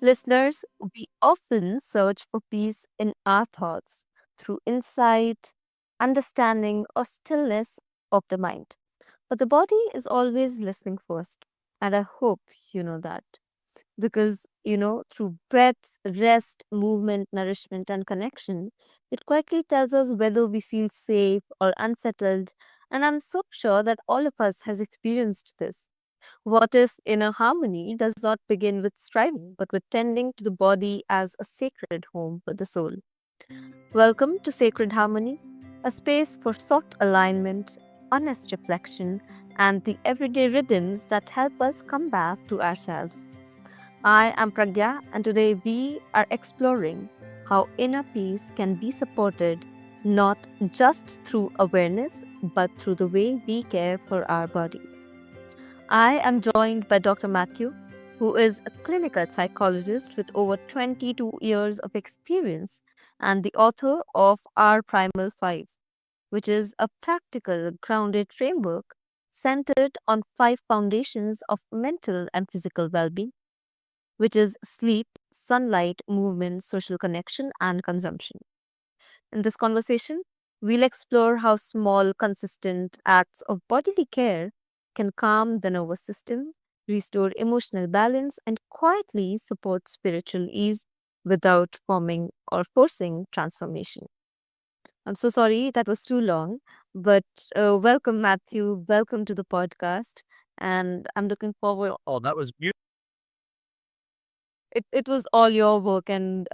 Listeners, we often search for peace in our thoughts through insight, understanding, or stillness of the mind. But the body is always listening first. And I hope you know that. Because, through breath, rest, movement, nourishment, and connection, it quietly tells us whether we feel safe or unsettled. And I'm so sure that all of us has experienced this. What if inner harmony does not begin with striving, but with tending to the body as a sacred home for the soul? Welcome to Sacred Harmony, a space for soft alignment, honest reflection, and the everyday rhythms that help us come back to ourselves. I am Pragya, and today we are exploring how inner peace can be supported not just through awareness, but through the way we care for our bodies. I am joined by Dr. Matthew, who is a clinical psychologist with over 22 years of experience and the author of Our Primal Five, which is a practical, grounded framework centered on five foundations of mental and physical well being, which is sleep, sunlight, movement, social connection, and consumption. In this conversation, we'll explore how small, consistent acts of bodily care can calm the nervous system, restore emotional balance, and quietly support spiritual ease without forming or forcing transformation. I'm so sorry that was too long, but welcome, Matthew. Welcome to the podcast. And I'm looking forward. Oh, that was beautiful. It was all your work and,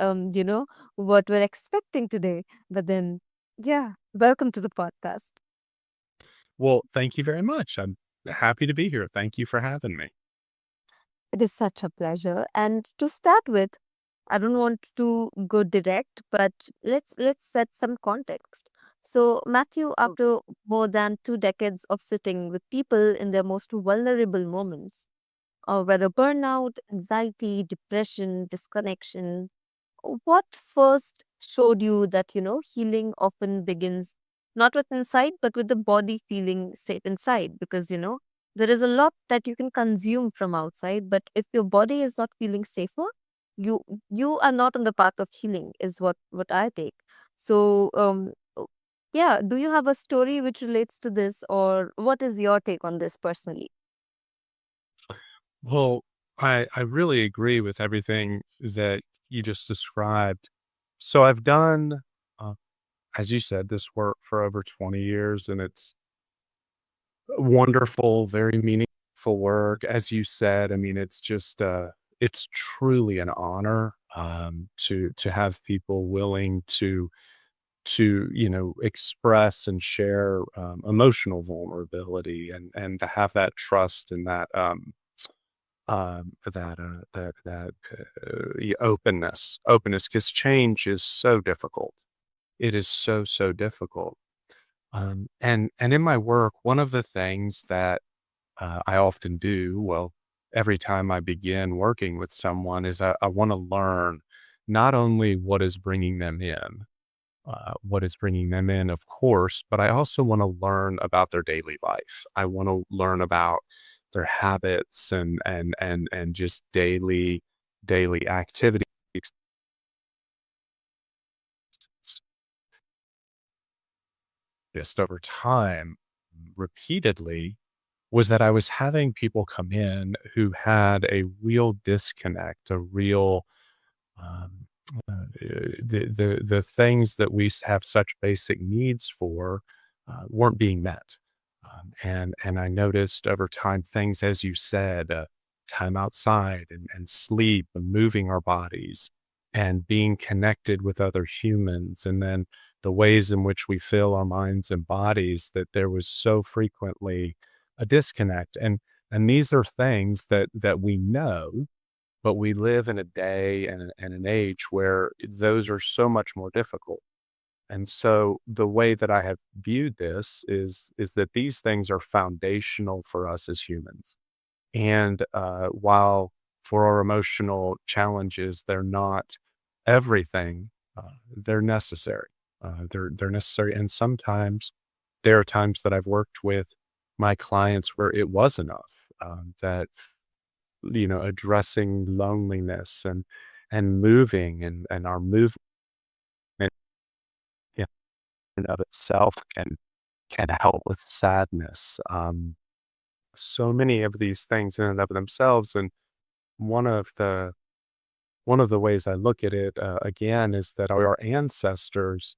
what we're expecting today. But then, yeah, welcome to the podcast. Well, thank you very much. I'm happy to be here. Thank you for having me. It is such a pleasure. And to start with, I don't want to go direct, but let's set some context. So, Matthew, Sure. after more than 2 decades of sitting with people in their most vulnerable moments, whether burnout, anxiety, depression, disconnection, what first showed you that, healing often begins not with inside, but with the body feeling safe inside? Because, there is a lot that you can consume from outside, but if your body is not feeling safer, you you are not on the path of healing, is what I take. So, yeah, do you have a story which relates to this, or what is your take on this personally? Well, I really agree with everything that you just described. So I've done, uh, as you said, this work for over 20 years, and it's wonderful, very meaningful work. As you said, I mean, it's truly an honor to have people willing to express and share emotional vulnerability and to have that trust and that openness, because change is so difficult. It is so difficult. And in my work, one of the things that I often do, well, every time I begin working with someone, is I want to learn not only what is bringing them in, of course, but I also want to learn about their daily life. I want to learn about their habits and just daily activities. Just over time, repeatedly, was that I was having people come in who had a real disconnect, a real the things that have such basic needs for weren't being met. And I noticed over time things, as you said, time outside and sleep and moving our bodies and being connected with other humans, and then the ways in which we fill our minds and bodies, that there was so frequently a disconnect. And these are things that we know, but we live in a day and an age where those are so much more difficult. And so the way that I have viewed this is that these things are foundational for us as humans. And while for our emotional challenges, they're not everything, they're necessary. They're necessary. And sometimes there are times that I've worked with my clients where it was enough, that addressing loneliness and moving and our movement in and of itself can help with sadness. So many of these things in and of themselves, and one of the one of the ways I look at it again is that our ancestors,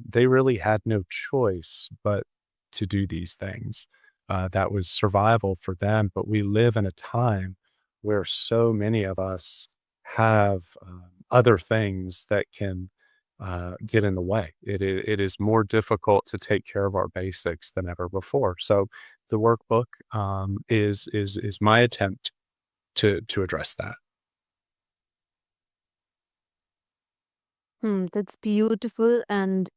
they really had no choice but to do these things. That was survival for them. But we live in a time where so many of us have other things that can get in the way. It is more difficult to take care of our basics than ever before. So the workbook is my attempt to address that. That's beautiful. And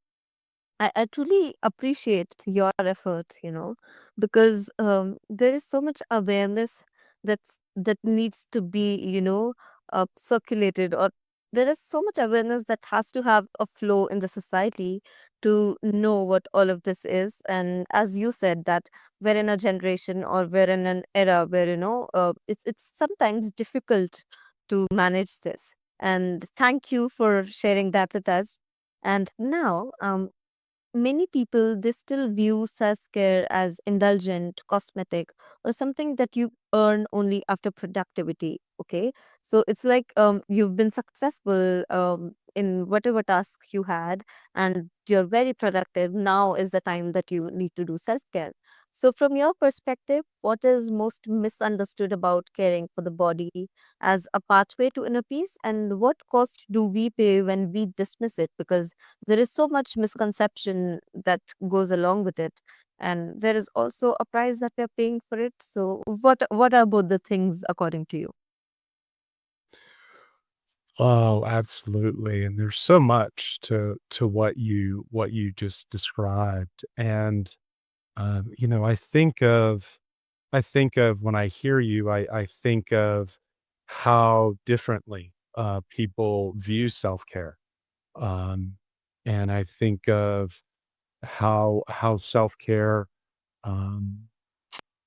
I truly appreciate your efforts, because there is so much awareness that needs to be, circulated, or there is so much awareness that has to have a flow in the society to know what all of this is. And as you said, that we're in a generation, or we're in an era where, it's sometimes difficult to manage this. And thank you for sharing that with us. And now, many people, they still view self-care as indulgent, cosmetic, or something that you earn only after productivity. Okay, so it's like, you've been successful in whatever tasks you had, and you're very productive. Now is the time that you need to do self-care. So from your perspective, what is most misunderstood about caring for the body as a pathway to inner peace, and what cost do we pay when we dismiss it? Because there is so much misconception that goes along with it, and there is also a price that we're paying for it. So what are both the things according to you? Oh, absolutely. And there's so much to what you just described. And I think of when I hear you, I think of how differently people view self-care. Um, and I think of how self-care um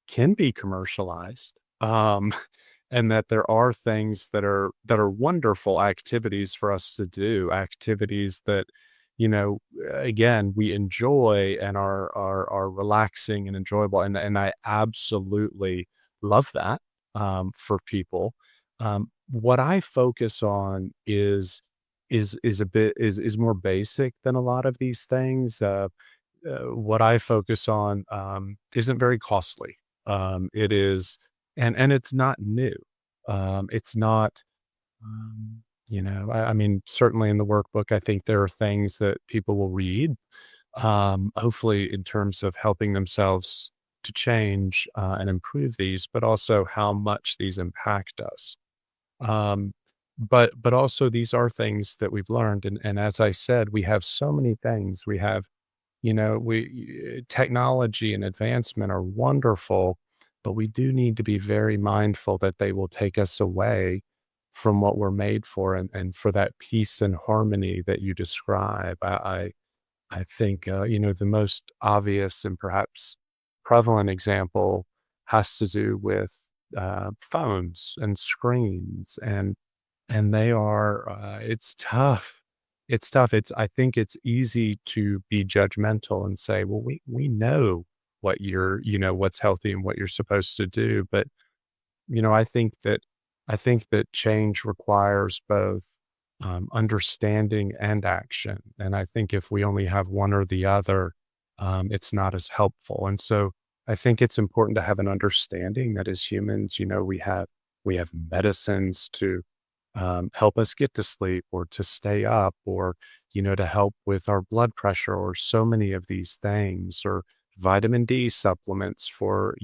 can be commercialized, and that there are things that are wonderful activities for us to do, activities that, you know, again, we enjoy and are relaxing and enjoyable, and I absolutely love that, for people. What I focus on is a bit is more basic than a lot of these things. What I focus on, isn't very costly. It is, and it's not new. It's not, I mean, certainly in the workbook, I think there are things that people will read, hopefully in terms of helping themselves to change and improve these, but also how much these impact us. Um, but also these are things that we've learned, and as I said, we have so many things. We have technology and advancement are wonderful, but we do need to be very mindful that they will take us away from what we're made for, and for that peace and harmony that you describe. I think, the most obvious and perhaps prevalent example has to do with phones and screens, and they are, it's tough. It's tough. I think it's easy to be judgmental and say, well, we know what's healthy and what you're supposed to do. But, I think that change requires both understanding and action. And I think if we only have one or the other, it's not as helpful. And so I think it's important to have an understanding that as humans, we have medicines to help us get to sleep or to stay up, or to help with our blood pressure, or so many of these things, or vitamin D supplements for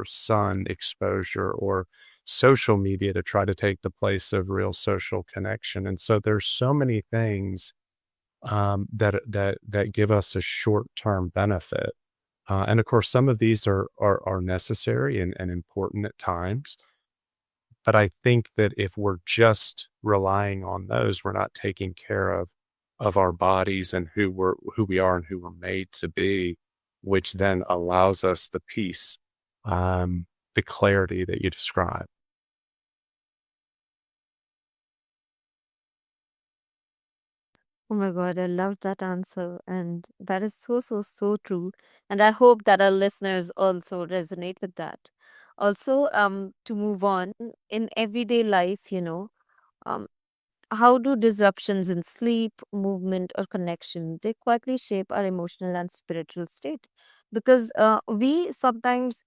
sun exposure, or social media to try to take the place of real social connection. And so there's so many things that give us a short-term benefit. And of course, some of these are necessary and important at times, but I think that if we're just relying on those, we're not taking care of our bodies and who we are and who we're made to be, which then allows us the peace. Um, the clarity that you describe. Oh my God, I love that answer. And that is so, so, so true. And I hope that our listeners also resonate with that. Also, to move on, in everyday life, um, how do disruptions in sleep, movement, or connection they quietly shape our emotional and spiritual state? Because we sometimes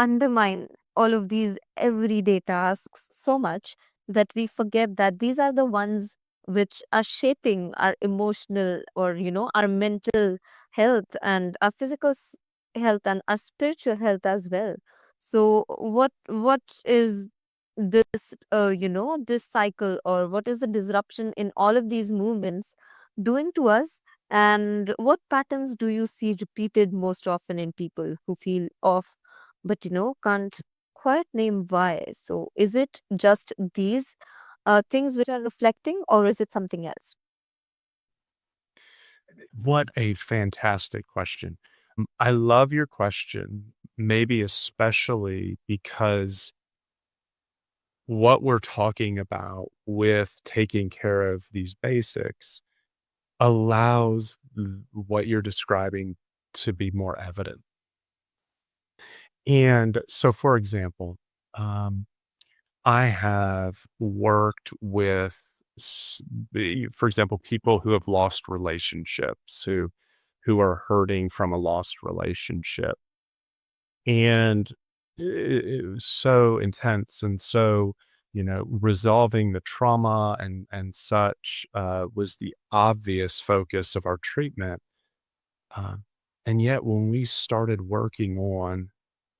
undermine all of these everyday tasks so much that we forget that these are the ones which are shaping our emotional or our mental health and our health and our spiritual health as well. So what is this this cycle, or what is the disruption in all of these movements doing to us, and what patterns do you see repeated most often in people who feel off but can't quite name why? So is it just these things which are reflecting, or is it something else? What a fantastic question. I love your question, maybe especially because what we're talking about with taking care of these basics allows what you're describing to be more evident. And so, for example, um, I have worked with, for example, people who have lost relationships, who are hurting from a lost relationship, and it was so intense and so, resolving the trauma and such was the obvious focus of our treatment. Um, and yet, when we started working on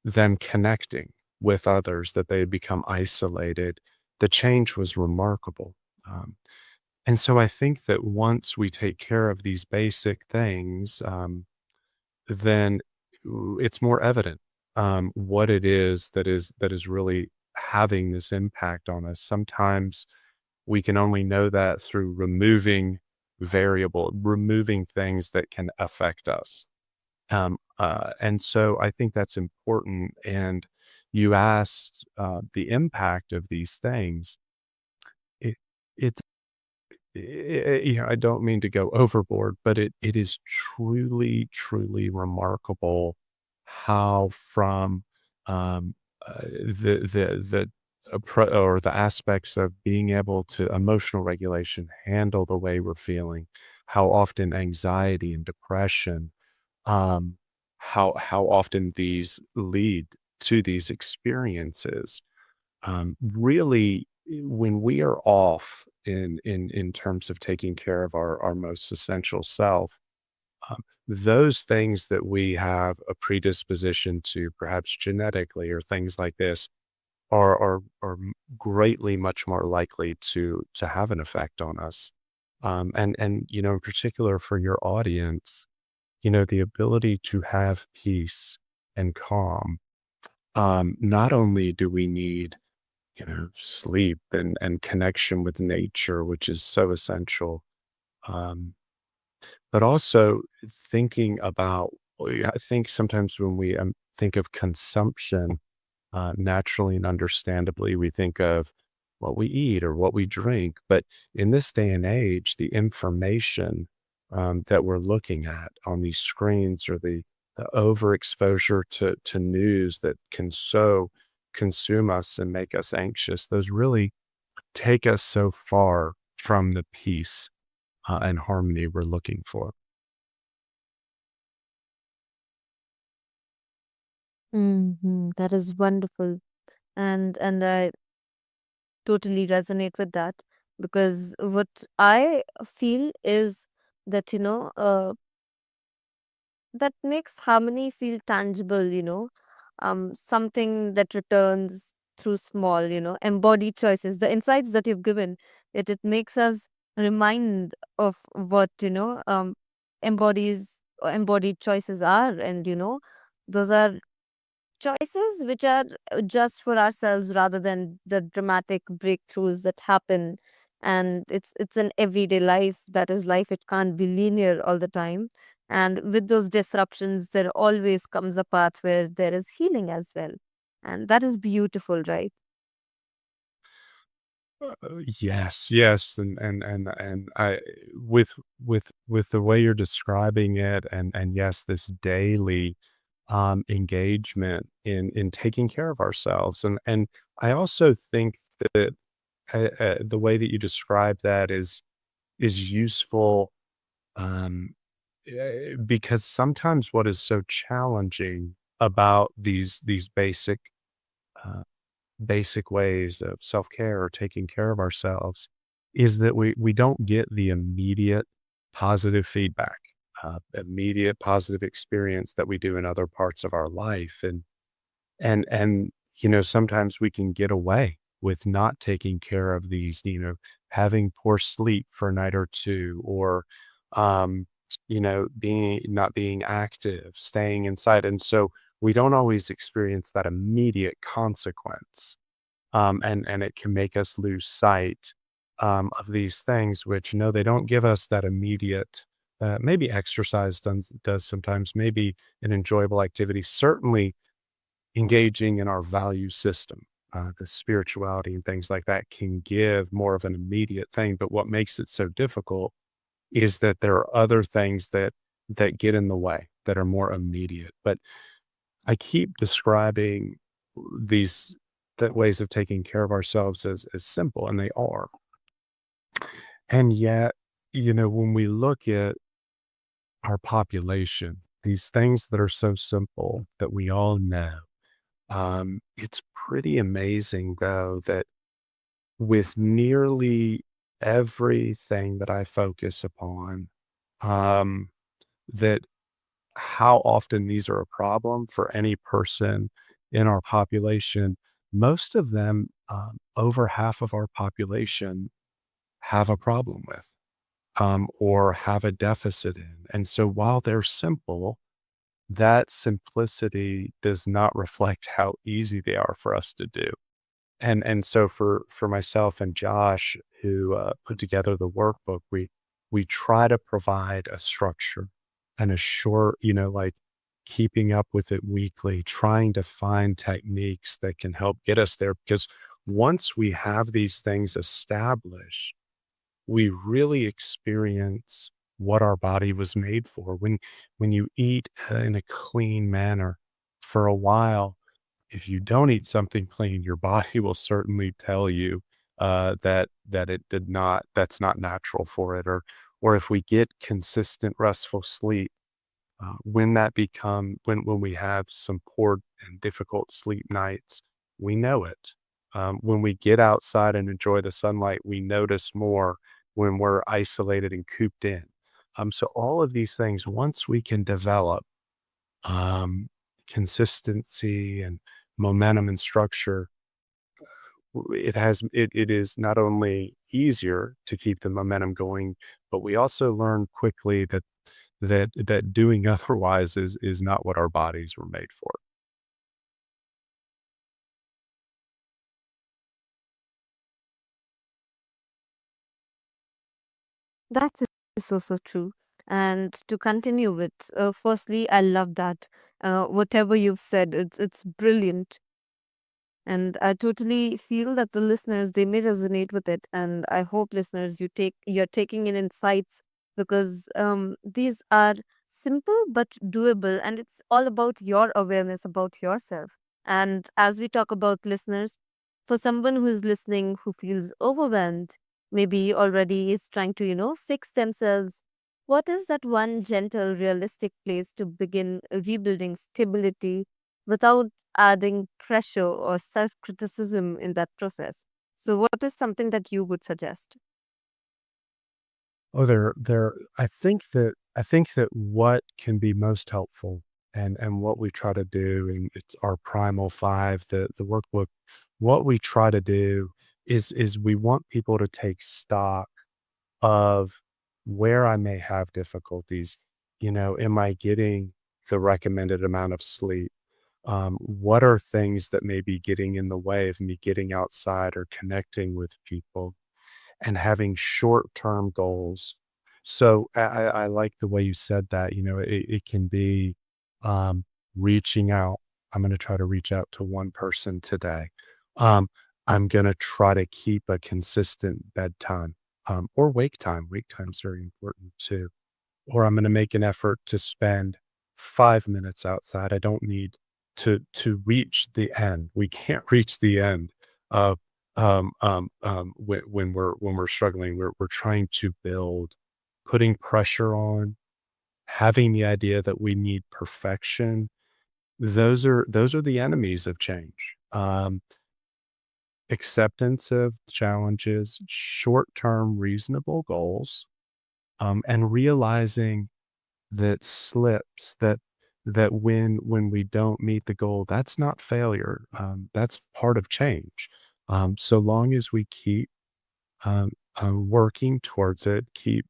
them connecting with others, that they had become isolated, the change was remarkable. Um, and so I think that once we take care of these basic things, then it's more evident what it is that is really having this impact on us. Sometimes we can only know that through removing things that can affect us. And so I think that's important. And you asked the impact of these things. It, it's, I don't mean to go overboard, but it is truly, truly remarkable how from um, or the aspects of being able to emotional regulation handle the way we're feeling, how often anxiety and depression um, how often these lead to these experiences. Really, when we are off in terms of taking care of our most essential self, those things that we have a predisposition to, perhaps genetically or things like this, are greatly much more likely to have an effect on us. And in particular for your audience, the ability to have peace and calm. Not only do we need, sleep and connection with nature, which is so essential, um, but also thinking about, I think sometimes when we think of consumption, naturally and understandably, we think of what we eat or what we drink. But in this day and age, the information that we're looking at on these screens, or the overexposure to news that can so consume us and make us anxious, those really take us so far from the peace and harmony we're looking for. That is wonderful, and I totally resonate with that, because what I feel is that that makes harmony feel tangible, something that returns through small, embodied choices. The insights that you've given, it makes us remind of what, embodied choices are. And, those are choices which are just for ourselves rather than the dramatic breakthroughs that happen. And it's an everyday life. That is life. It can't be linear all the time, and with those disruptions there always comes a path where there is healing as well. And that is beautiful, right? Yes, yes, and I with the way you're describing it, and yes, this daily engagement in taking care of ourselves, and I also think that the way that you describe that is useful, um, because sometimes what is so challenging about these uh, basic ways of self-care or taking care of ourselves is that we don't get the immediate positive feedback, immediate positive experience that we do in other parts of our life. And sometimes we can get away with not taking care of these, having poor sleep for a night or two, or um, being not being active, staying inside. And so we don't always experience that immediate consequence. And it can make us lose sight of these things, which no, they don't give us that immediate. Maybe exercise does sometimes, maybe an enjoyable activity, certainly engaging in our value system, the spirituality and things like that can give more of an immediate thing. But what makes it so difficult is that there are other things that get in the way that are more immediate. But I keep describing these that ways of taking care of ourselves as simple, and they are. And yet, when we look at our population, these things that are so simple that we all know, it's pretty amazing though that with nearly everything that I focus upon, um, that how often these are a problem for any person in our population. Most of them, over half of our population, have a problem with, or have a deficit in. And so while they're simple, that simplicity does not reflect how easy they are for us to do. And so for myself and Josh, who put together the workbook, we try to provide a structure and a short, like keeping up with it weekly, trying to find techniques that can help get us there. Because once we have these things established, we really experience what our body was made for. When you eat in a clean manner for a while, if you don't eat something clean, your body will certainly tell you that it did not, that's not natural for it. Or if we get consistent restful sleep, when we have some poor and difficult sleep nights, we know it. When we get outside and enjoy the sunlight, we notice more when we're isolated and cooped in. So all of these things, once we can develop um, consistency and momentum and structure, it is not only easier to keep the momentum going, but we also learn quickly that doing otherwise is not what our bodies were made for. That is so true. And to continue with, firstly, I love that. Whatever you've said, it's brilliant. And I totally feel that the listeners, they may resonate with it, and I hope listeners, you're taking in insights, because these are simple but doable, and it's all about your awareness about yourself. And as we talk about listeners, for someone who is listening who feels overwhelmed, maybe already is trying to fix themselves, what is that one gentle realistic place to begin rebuilding stability without adding pressure or self criticism in that process? So, what is something that you would suggest? Oh, I think that what can be most helpful and what we try to do, and it's our Primal Five, the workbook. What we try to do is we want people to take stock of where I may have difficulties. Am I getting the recommended amount of sleep? What are things that may be getting in the way of me getting outside or connecting with people, and having short-term goals? So I like the way you said that. It can be um, reaching out. I'm going to try to reach out to one person today. Um, I'm going to try to keep a consistent bedtime or wake time. Wake time is very important too. Or I'm going to make an effort to spend 5 minutes outside. I don't need to reach the end. We can't reach the end of when we're struggling. We're trying to build, putting pressure on, having the idea that we need perfection. Those are the enemies of change. Acceptance of challenges, short-term reasonable goals, and realizing that slips, that when we don't meet the goal, that's not failure. That's part of change. So long as we keep um, working towards it, keep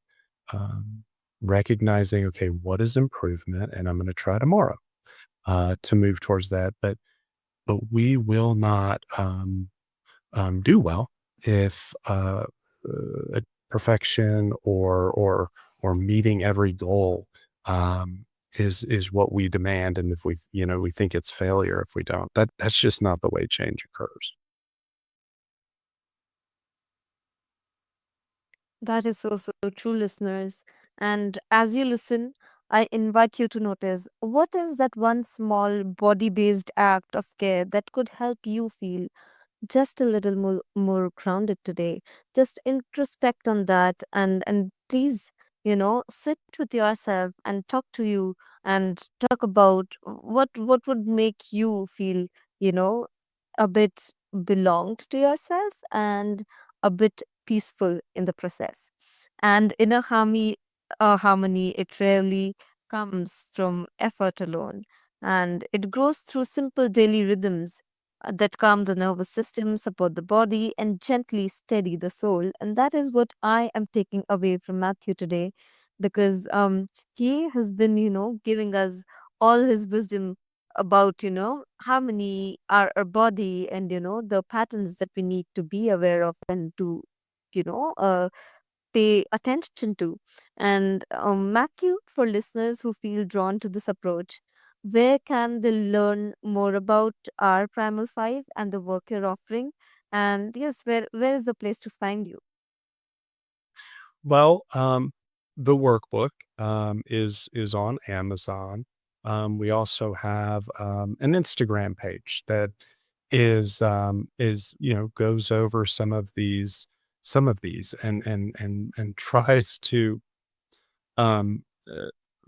um, recognizing, okay, what is improvement, and I'm going to try tomorrow to move towards that. But we will not do well if perfection or meeting every goal is what we demand, and if we think it's failure if we don't. That's just not the way change occurs. That is so, so true, listeners. And as you listen, I invite you to notice what is that one small body based act of care that could help you feel just a little more grounded today. Just introspect on that, and please, sit with yourself and talk to you and talk about what would make you feel, you know a bit belonged to yourself and a bit peaceful in the process. And inner harmony, it rarely comes from effort alone, and it grows through simple daily rhythms that calm the nervous system, support the body, and gently steady the soul. And that is what I am taking away from Matthew today, because he has been, giving us all his wisdom about, harmony, our body, and the patterns that we need to be aware of and to, you know, uh, pay attention to. And Matthew, for listeners who feel drawn to this approach, where can they learn more about our Primal Five and the work you're offering? And yes, where is the place to find you? Well, the workbook is on Amazon. We also have an Instagram page that is goes over some of these and tries to um,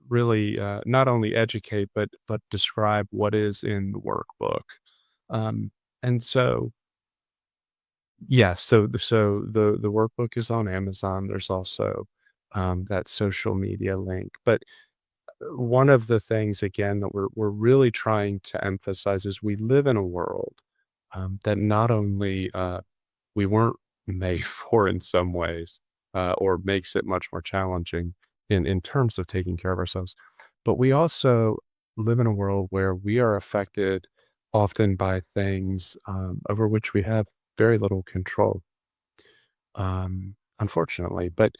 really not only educate but describe what is in the workbook. And so yes, so the workbook is on Amazon. There's also that social media link. But one of the things again that we're really trying to emphasize is we live in a world that not only we weren't made for in some ways, or makes it much more challenging in terms of taking care of ourselves. But we also live in a world where we are affected often by things over which we have very little control, unfortunately. But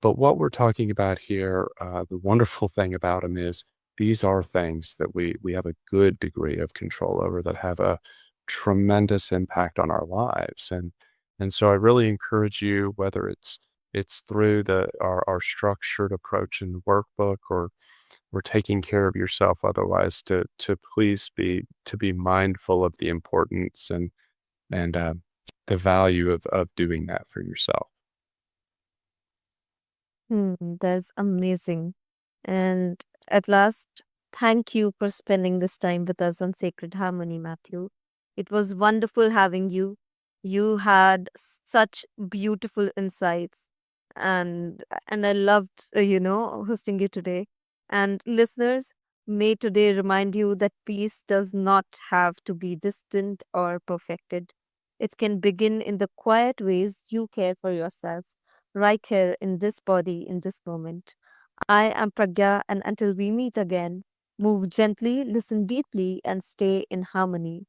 what we're talking about here, the wonderful thing about them is these are things that we have a good degree of control over that have a tremendous impact on our lives. And so I really encourage you, whether it's through our structured approach in the workbook or taking care of yourself otherwise, to please be mindful of the importance and the value of doing that for yourself. That's amazing. And at last, thank you for spending this time with us on Sacred Harmony, Matthew. It was wonderful having you. You had such beautiful insights, and I loved, hosting you today. And listeners, may today remind you that peace does not have to be distant or perfected. It can begin in the quiet ways you care for yourself right here in this body, in this moment. I am Pragya, and until we meet again, move gently, listen deeply, and stay in harmony.